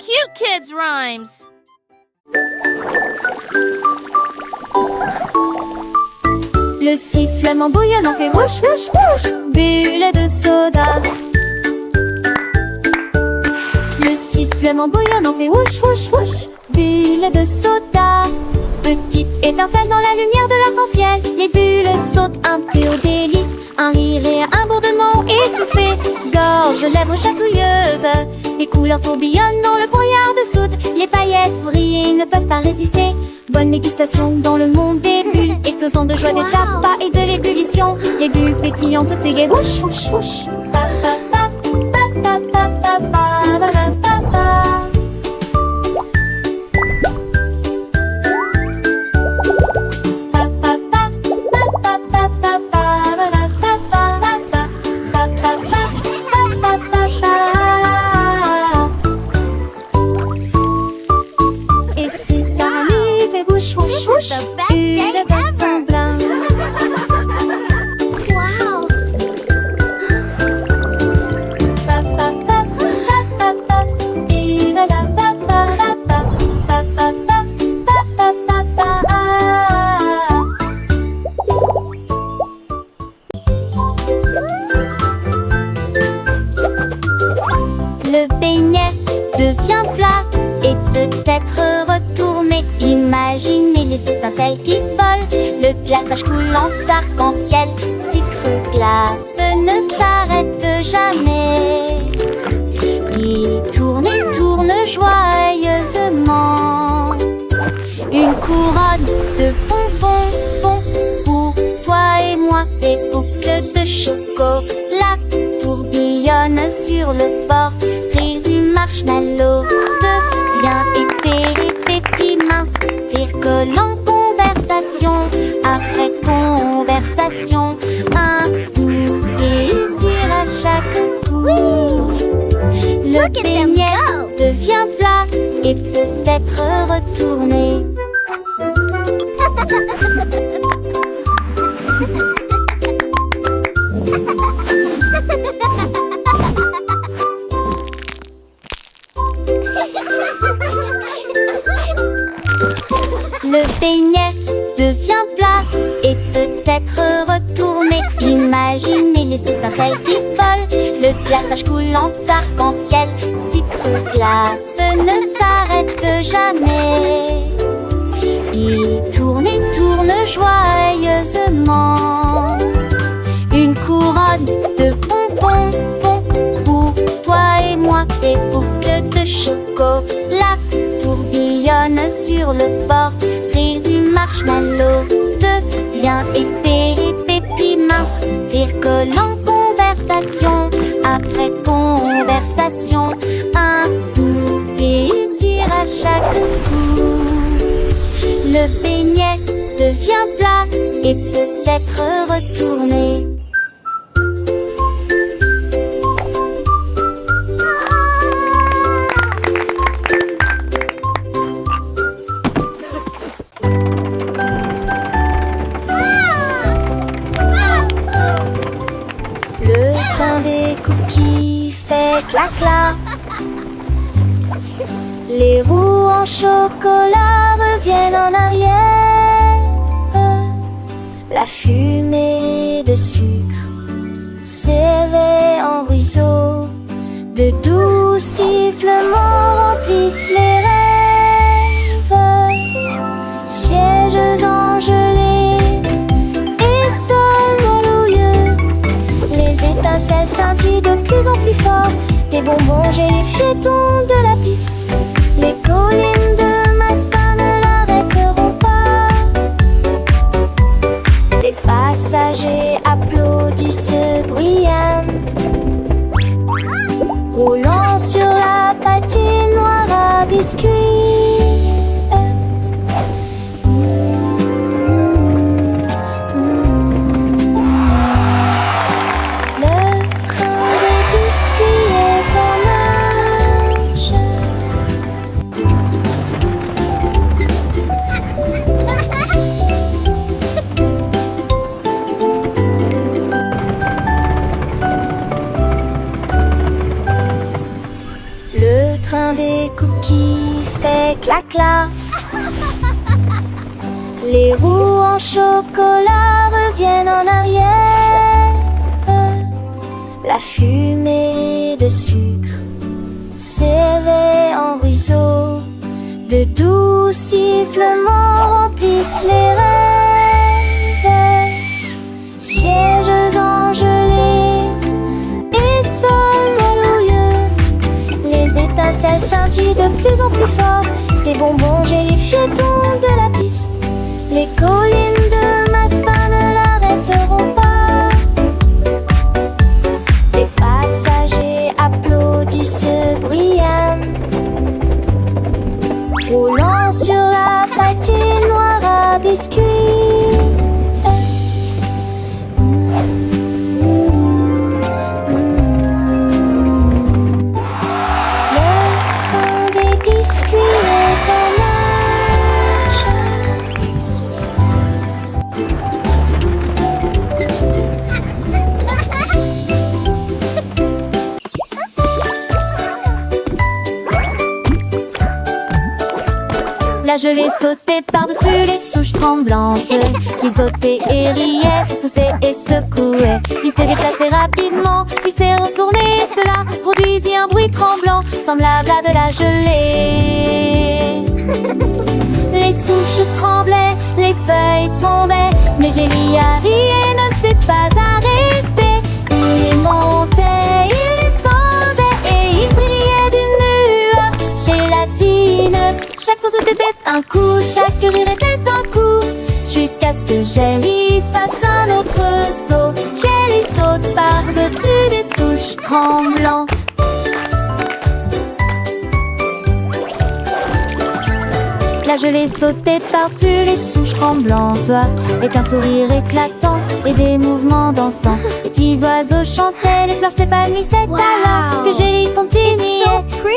cute kids' rhymes. Le sifflement bouillonnant fait whoosh whoosh whoosh. Bulle de soda. Le sifflement bouillonnant fait whoosh whoosh whoosh. Bulle de soda. Petite étincelle dans la lumière de l'arc-en-ciel. Les bulles sautent un peu au délice. Un rire et un bourdonnement étouffé. Gorge, lèvres chatouilleuses. Les couleurs tourbillonnent dans le brouillard de soude. Les paillettes brillent ne peuvent pas résister. Bonne dégustation dans le monde des bulles. Éclosant de joie des tapas et de l'ébullition. Les bulles pétillantes égayent whoosh whoosh whoosh. Pa, pa, pa, pa, pa, pa, pa, pa, pa, pa, pa. Et si ça arrive et whoosh whoosh whoosh, une danse semblable. Wow! Pa pa pa pa pa pa, et la pa pa pa pa pa pa pa pa pa pa. Le beignet devient plat et peut-être retourné. Imaginez les étincelles qui volent, le glaçage coulant d'arc-en-ciel. Sucre glace ne s'arrête jamais. Il tourne et tourne joyeusement. Une couronne de bonbons pour toi et moi. Des boucles de chocolat tourbillonnent sur le bord. Rire du marshmallow devient épais et pépi mince. Rire collant conversation après conversation. Un doux plaisir à chaque coup. Le beignet devient plat et peut-être retourné. Le beignet devient plat et peut-être retourné. Imaginez les étincelles qui volent, le glaçage coulant d'arc-en-ciel. Sucre glace ne s'arrête jamais. Il tourne et tourne joyeusement. Une couronne de bonbons pour toi et moi. Des boucles de chocolat tourbillonnent sur le bord. Rire du marshmallow devient épais et pépi mince. Rire collant conversation après conversation. Un doux plaisir à chaque coup. Le beignet devient plat et peut-être retourné. Le train des cookies fait clac-clac. Les roues en chocolat reviennent en arrière. La fumée de sucre s'éveille en ruisseau. De doux sifflements remplissent les rêves. Sièges engelés et sols douloureux. Les étincelles scintillent de plus en plus fort. Des bonbons gélifiés tombent de la piste. Les collines de massepain ne l'arrêteront pas. Les passagers applaudissent bruyamment. Roulant sur la patinoire à biscuits. Des les cookies fait clac-clac. Les roues en chocolat reviennent en arrière. La fumée de sucre s'éveille en ruisseau. De doux sifflements remplissent les rêves. Sièges engelés et sols melodieux. Les étincelles scintillent de plus en plus fort. Des bonbons gélifiés tombent de la piste. Les collines de Maspa ne l'arrêteront pas. Les passagers applaudissent bruyamment, roulant sur la patinoire à biscuits. Le train des biscuits est en marche. La gelée sautait par-dessus les souches tremblantes, qui sautaient et riaient, poussaient et secouaient. Puis s'est déplacé rapidement, puis s'est retourné, et cela produisit un bruit tremblant, semblable à de la gelée. Les souches tremblaient, les feuilles tombaient, mais Gélia riait et ne s'est pas arrêté. Il montait, il descendait et il brillait d'une lueur gélatineuse. Chaque sauce était un coup, chaque rire était un coup, jusqu'à ce que Gélie fasse un autre saut. Gélie saute par-dessus des souches tremblantes. La gelée sautait par-dessus les souches tremblantes, avec un sourire éclatant et des mouvements dansants. Les petits oiseaux chantaient, les fleurs s'épanouissaient alors que Gélie continuait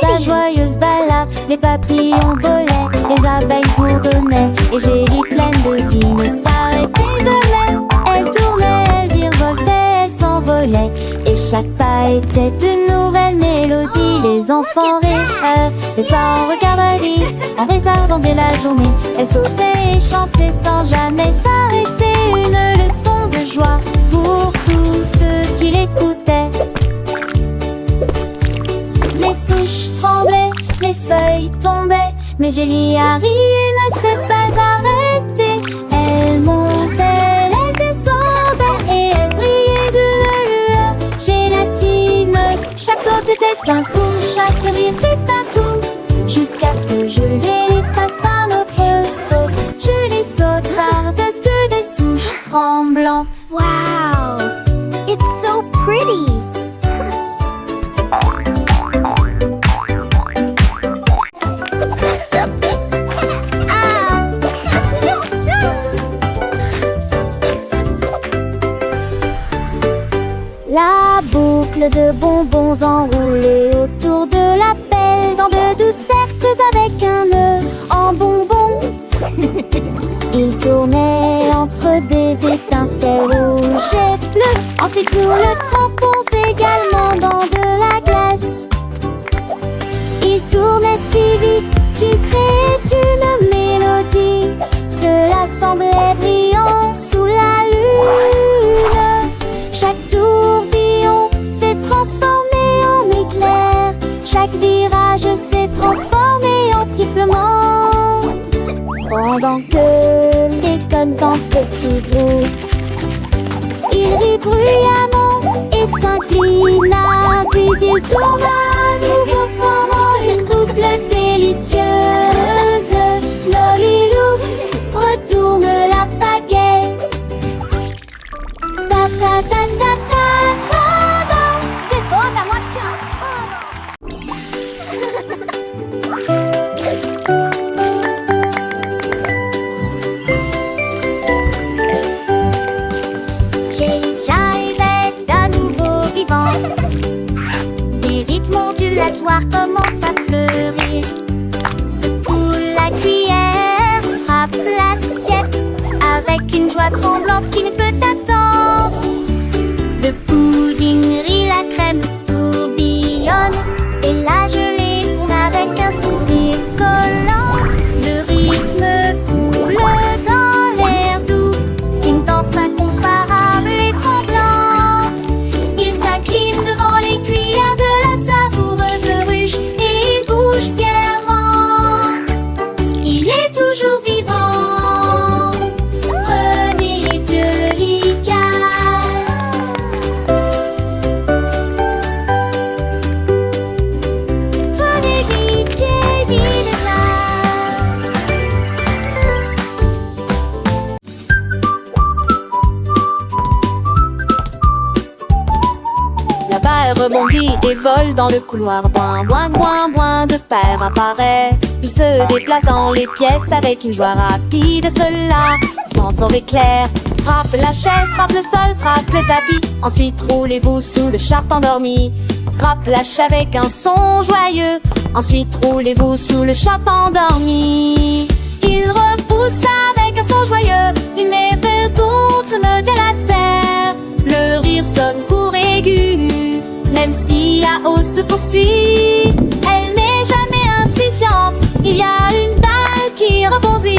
sa joyeuse balade. Les papillons volaient, les abeilles bourdonnaient, et Gélie pleine de vie ne s'arrêtait jamais. Elle tournait, elle virevoltait, elle s'envolait, et chaque pas était une nouvelle mélodie. Les enfants riraient, les parents regardaient rire en réservant dès la journée. Elle sautait et chantait sans jamais s'arrêter, une leçon de joie pour tous ceux qui l'écoutaient. Les souches tremblaient, les feuilles tombaient, mais Gélia riait et ne s'est pas arrêtée. Elle montait, elle descendait et elle brillait d'une lueur gélatineuse. Chaque saut était un coup, chaque rire était un coup, jusqu'à ce que Gélie fasse un autre saut. Gélie saute par-dessus des souches tremblantes. Wow! It's so pretty! La boucle de bonbons enroulés autour de la pelle, dans de doux cercles avec un nœud en bonbons. Il tournait entre des étincelles rouges et bleues. Ensuite nous le trempons également dans de la glace. Il tournait si vite qu'il créait une mélodie. Cela semblait brillant sous la lune. Chaque tourbillon s'est transformé en éclair. Chaque virage s'est transformé en sifflement. Pendant que déconne en petits groupes, il rit bruyamment et s'inclina. Puis il tourna à nouveau formant une boucle délicieuse. Lolilou retourne la pagaie. Ta ta ta ta ta ta ta. C'est bon, à moi de Gélia est à nouveau vivant. Des rythmes ondulatoires commencent à fleurir. Secoue la cuillère, frappe l'assiette avec une joie tremblante qui ne peut attendre. Le pudding rit, la crème tourbillonne et la gelée tourne avec un sourire. vole dans le couloir. Boing, boing, boing, boing, de père apparaît. Il se déplace dans les pièces avec une joie rapide. Cela sans fort éclair. Frappe la chaise, frappe le sol, frappe le tapis. Ensuite roulez-vous sous le chat endormi. Frappe la chaise avec un son joyeux. Ensuite roulez-vous sous le chat endormi. Il repousse avec un son joyeux une merveille tourne de la terre. Le rire sonne court aigu, même si la hausse se poursuit. Elle n'est jamais insignifiante. Il y a une dalle qui rebondit.